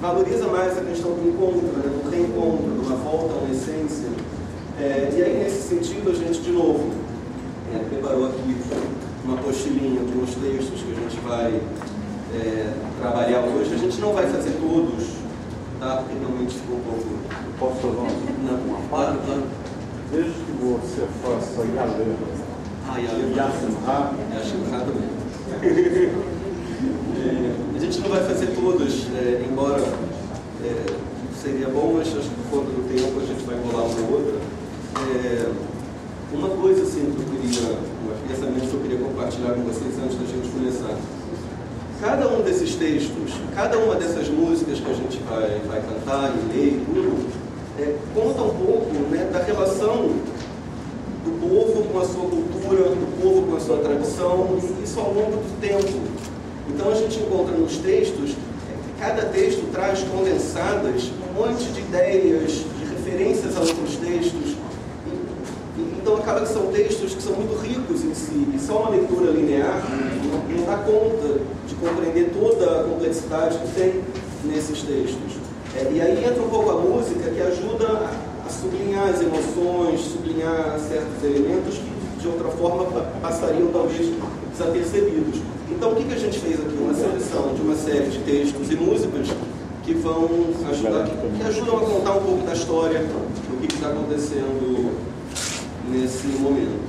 valoriza mais a questão do encontro, né, do reencontro, de uma volta a uma essência. E aí, nesse sentido, a gente, de novo, preparou aqui uma apostilinha com os textos que a gente vai trabalhar hoje. A gente não vai fazer todos, tá? Porque realmente ficou um pouco... Posso fazer uma parte? Claro. Desde que você faça Yalê. Yashimha também. A gente não vai fazer todos, embora seria bom, mas acho que por conta do tempo a gente vai rolar uma outra. Uma coisa assim que eu queria, um pensamento que eu queria compartilhar com vocês antes da gente começar. Cada um desses textos, cada uma dessas músicas que a gente vai cantar e ler e tudo, conta um pouco, né, da relação do povo com a sua cultura, do povo com a sua tradição, e isso ao longo do tempo. Então a gente encontra nos textos, cada texto traz condensadas um monte de ideias, de referências a outros textos. Então acaba que são textos que são muito ricos em si, e só uma leitura linear não dá conta de compreender toda a complexidade que tem nesses textos. E aí entra um pouco a música, que ajuda a sublinhar as emoções, sublinhar certos elementos que de outra forma passariam talvez desapercebidos. Então o que a gente fez aqui? Uma seleção de uma série de textos e músicas que vão ajudar, que ajudam a contar um pouco da história, do que está acontecendo nesse momento.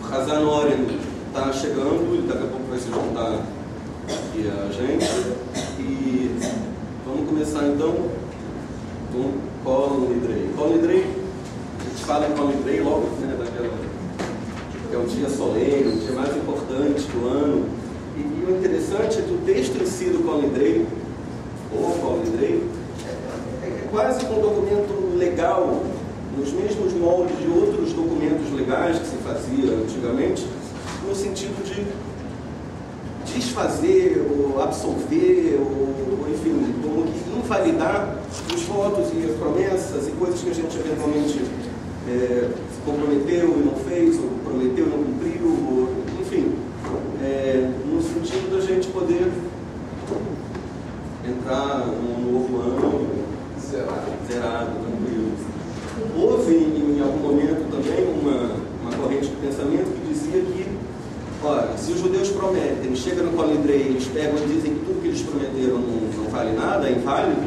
O Hazan Oren está chegando, ele daqui a pouco vai se juntar aqui a gente. E vamos começar então com Kol Nidrei. Kol Nidrei, a gente fala em Kol Nidrei logo, né, que é o dia solene, o dia mais importante do ano. E o interessante é que o texto em si do Kol Nidrei, ou Kol Nidrei, é quase um documento legal, nos mesmos moldes de outros documentos legais que se fazia antigamente, no sentido de desfazer, ou absolver, ou enfim, como que invalidar os votos e as promessas e coisas que a gente eventualmente se comprometeu e não fez, ou prometeu e não cumpriu, ou, enfim, no sentido da gente poder entrar num novo ano zerado, tranquilo. Houve em algum momento também uma corrente de pensamento que dizia que, olha, se os judeus prometem, chega no Kol Nidrei, eles pegam e dizem que tudo que eles prometeram não vale nada, é inválido,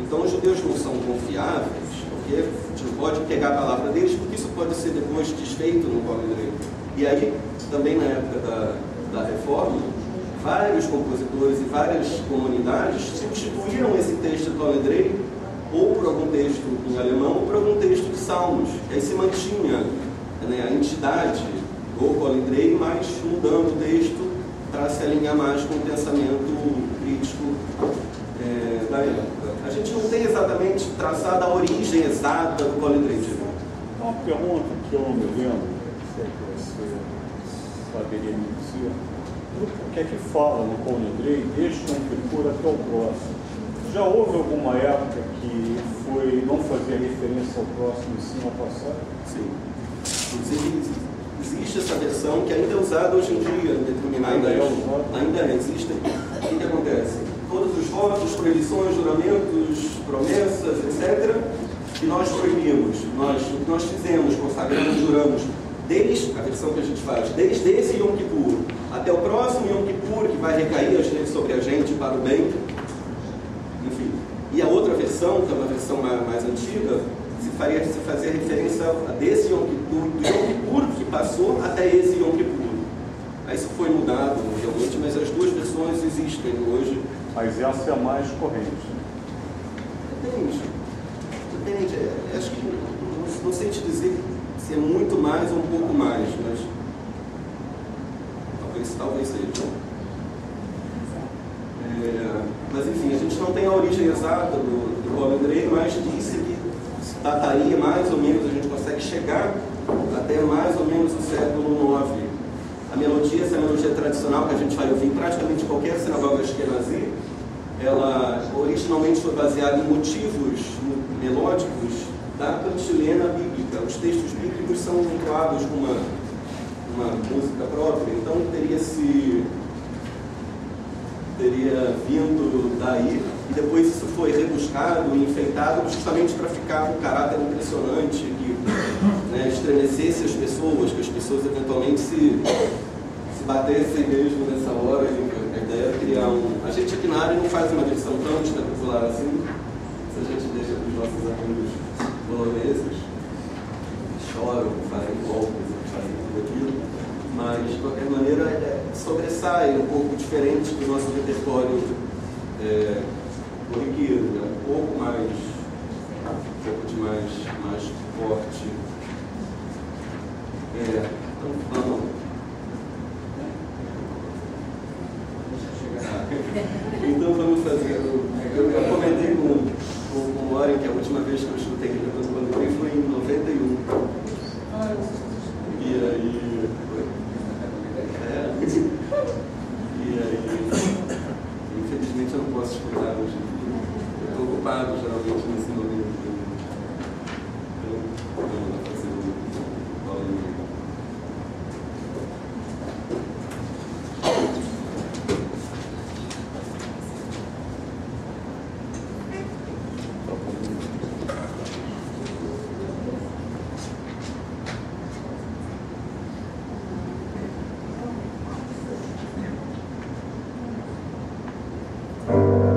então os judeus não são confiáveis, porque a gente não pode pegar a palavra deles, porque isso pode ser depois desfeito no Kol Nidrei. E aí, também na época da Reforma, vários compositores e várias comunidades substituíram esse texto do Kol Nidrei ou por algum texto em alemão ou por algum texto de Salmos. E aí se mantinha, né, a entidade do Kol Nidrei, mas mudando o texto para se alinhar mais com o pensamento crítico da época. A gente não tem exatamente traçado a origem exata do Kol Nidrei. Uma pergunta que eu não me lembro, se é que você saberia me dizer, o que é que fala no Kol Nidrei desde Yom Kippur até o próximo? Já houve alguma época que não fazia referência ao próximo e sim ao passado? Sim. Inclusive, existe essa versão que ainda é usada hoje em dia em determinadas... Ainda existem. O que acontece? Todos os votos, proibições, juramentos, promessas, etc., que nós proibimos, o que nós fizemos, consagramos, juramos, desde a versão que a gente faz, desde esse Yom Kippur até o próximo Yom Kippur, que vai recair sobre a gente para o bem. Enfim. E a outra versão, que é uma versão mais antiga, se fazia referência a desse Yom Kippur, do Yom Kippur que passou até esse Yom Kippur. Aí isso foi mudado, realmente, mas as duas versões existem hoje. Mas essa é a mais corrente. Depende. Acho que não sei te dizer se é muito mais ou um pouco mais, mas talvez seja. Mas enfim, a gente não tem a origem exata do Kol Nidrei, mas disse que dataria mais ou menos, a gente consegue chegar até mais ou menos o século IX. A melodia, essa melodia tradicional que a gente vai ouvir em praticamente qualquer sinagoga ashkenazi, ela originalmente foi baseada em motivos melódicos da cantilena bíblica. Os textos bíblicos são vinculados com uma música própria, então teria vindo daí, e depois isso foi rebuscado e enfeitado justamente para ficar um caráter impressionante, que, né, estremecesse as pessoas, que as pessoas eventualmente se batessem mesmo nessa hora. A ideia é criar A gente aqui na área não faz uma direção tão espetacular assim, se a gente deixa para os nossos amigos poloneses, choram, fazem golpes, fazem tudo aquilo, mas de qualquer maneira sobressai um pouco diferente do nosso repertório corriqueiro, né? Um pouco de mais forte. Então vamos. Então vamos fazer. Eu comentei com o Warren que a última vez que eu chutei quando eu fui foi em 91. E aí. Infelizmente eu não posso escutar hoje. Eu estou ocupado geralmente nesse momento. Então, vamos fazer o Paulo. Oh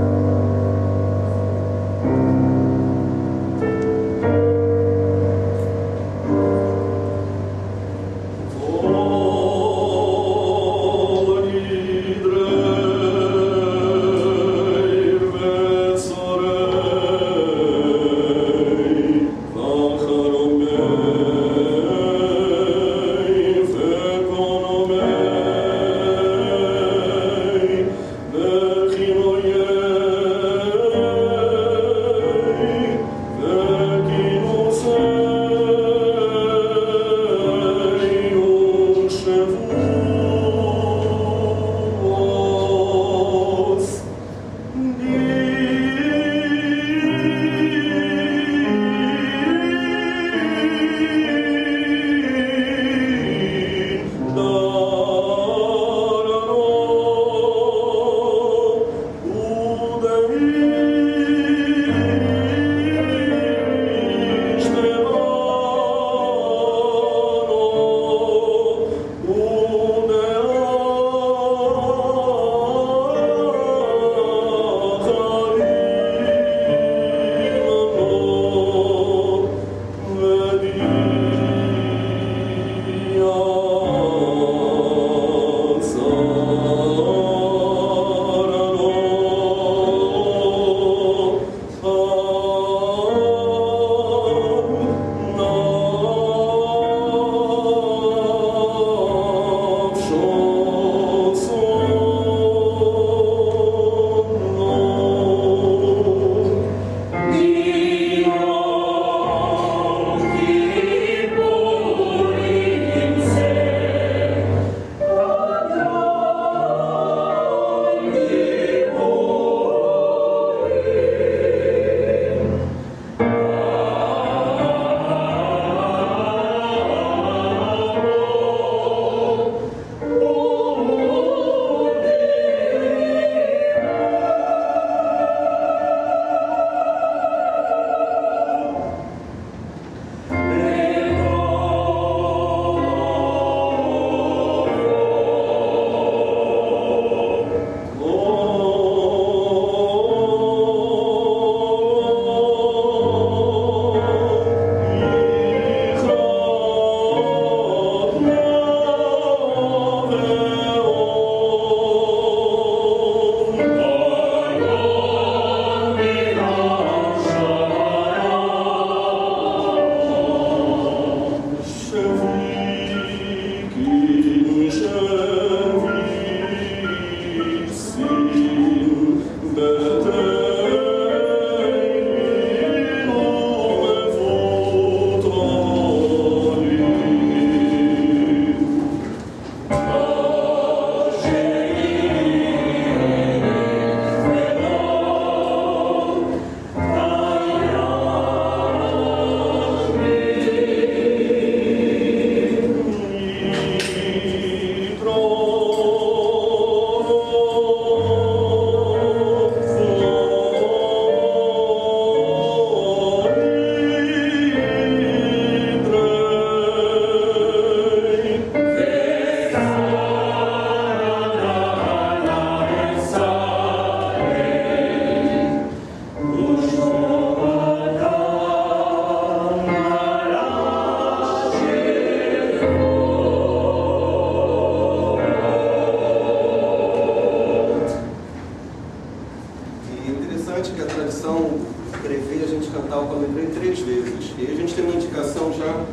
interessante que a tradição prevê a gente cantar o Colin Gray 3 vezes. E aí a gente tem uma indicação já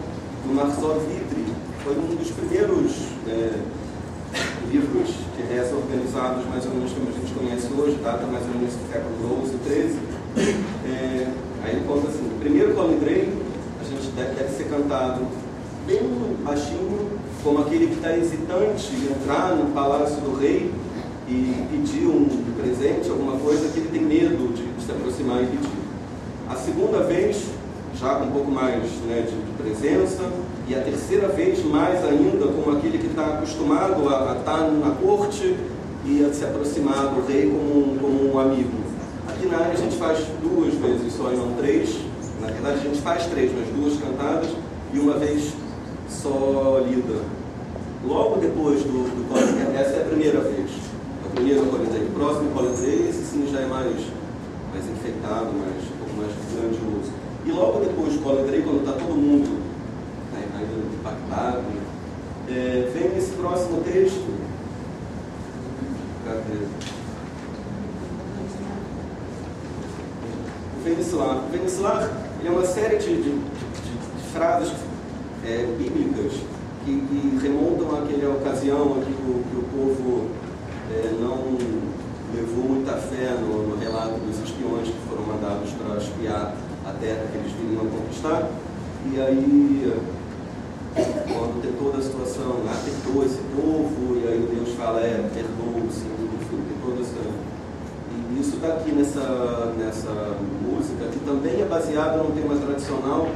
do Marcel Vitry, foi um dos primeiros livros de reza organizados, mais ou menos como a gente conhece hoje, data mais ou menos do século XII, XIII. Aí ele conta assim: o primeiro Colin Gray, a gente deve ser cantado bem baixinho, como aquele que está hesitante em entrar no palácio do rei e pedir um presente, alguma coisa que ele tem medo de se aproximar e pedir. A segunda vez, já com um pouco mais de presença, e a terceira vez, mais ainda, como aquele que está acostumado a estar na corte e a se aproximar do rei como um amigo. Aqui na área a gente faz 2 vezes só e não 3. Na verdade a gente faz 3, mas 2 cantadas e uma vez só lida. Logo depois do Colin Gray, essa é a primeira vez. A primeira Colin Gray, o próximo Colin Gray, esse sim já é mais enfeitado, um pouco mais grandioso. E logo depois do Colin Gray, quando está todo mundo ainda impactado, vem esse próximo texto. Cadê? O Venezuelar. O Venezuelar é uma série de frases bíblicas que remontam àquela ocasião em que o povo não levou muita fé no relato dos espiões que foram mandados para espiar a terra que eles viriam conquistar. E aí, quando tem toda a situação, perdoa esse povo, e aí Deus fala, perdoa-se, enfim, tem toda essa... E isso está aqui nessa música, que também é baseada num tema tradicional,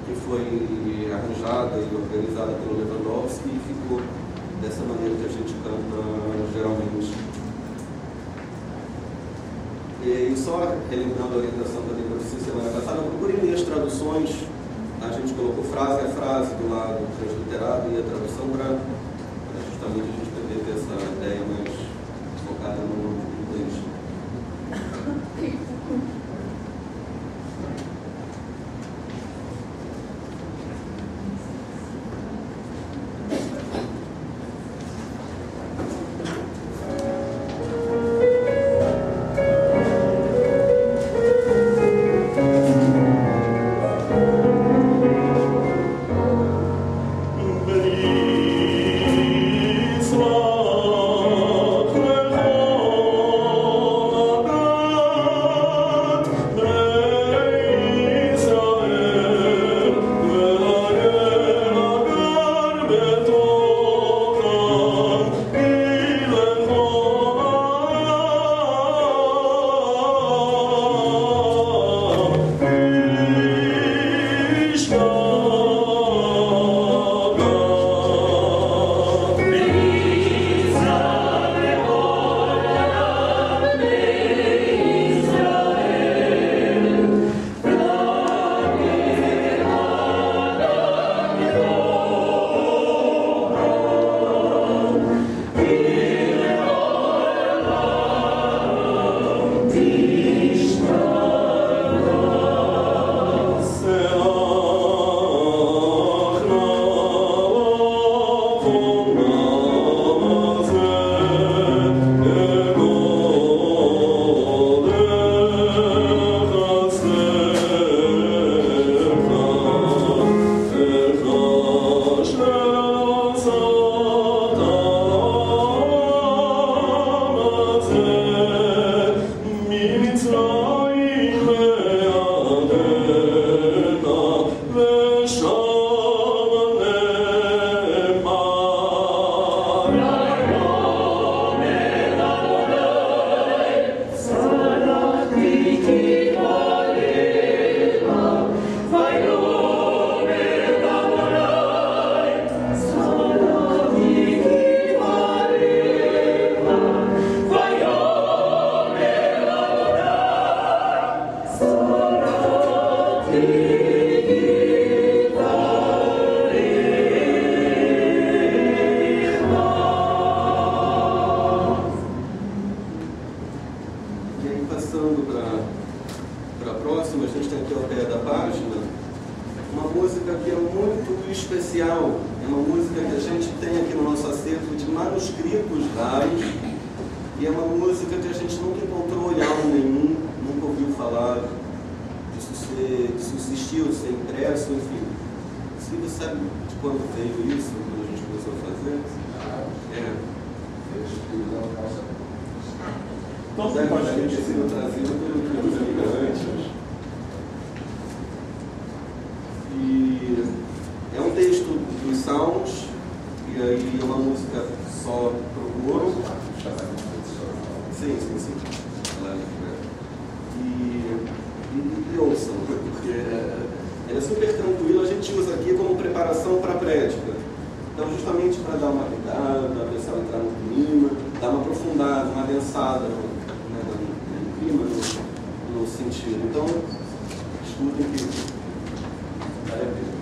que foi arranjada e organizada pelo Lewandowski e ficou dessa maneira que a gente canta geralmente. E só relembrando a orientação também para você semana passada, procurem ler as traduções. A gente colocou frase a frase do lado transliterado e a tradução para justamente a gente poder ter essa ideia mais focada no inglês. sabe de quando veio isso, quando a gente começou a fazer? Então, deve ter sido trazido pelos imigrantes. E é um texto dos Salmos, e aí é uma música só pro coro. Sim. E ouçam, porque ela é super tranquila, a gente usa aqui como preparação para a prédica. Então, justamente para dar uma cuidada, a pessoa entrar no clima, dar uma aprofundada, uma adensada no clima, no sentido. Então, escutem que vale a pena.